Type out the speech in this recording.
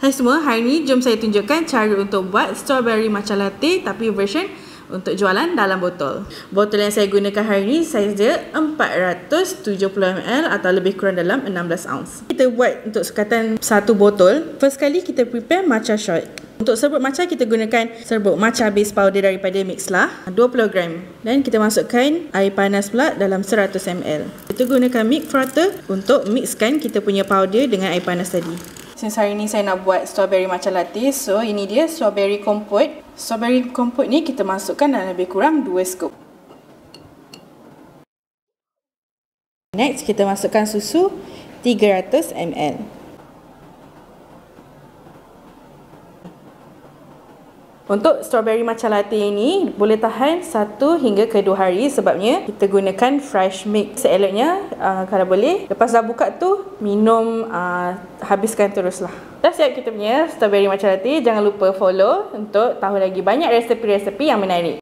Hai semua, hari ni jom saya tunjukkan cara untuk buat strawberry matcha latte tapi version untuk jualan dalam botol. Botol yang saya gunakan hari ni saiz dia 470ml atau lebih kurang dalam 16 ounce. Kita buat untuk sekatan satu botol. First kali kita prepare matcha shot. Untuk serbuk matcha kita gunakan serbuk matcha base powder daripada Mixla 20 gram. Dan kita masukkan air panas pula dalam 100ml. Kita gunakan milk frother untuk mixkan kita punya powder dengan air panas tadi. Since hari ni saya nak buat strawberry matcha latte, so ini dia strawberry compote. Strawberry compote ni kita masukkan dalam lebih kurang 2 scoop. Next kita masukkan susu 300ml. Untuk strawberry matcha latte ini boleh tahan 1 hingga ke 2 hari sebabnya kita gunakan fresh milk. Seeloknya kalau boleh lepas dah buka tu minum, habiskan teruslah. Dah siap kita punya strawberry matcha latte. Jangan lupa follow untuk tahu lagi banyak resepi-resepi yang menarik.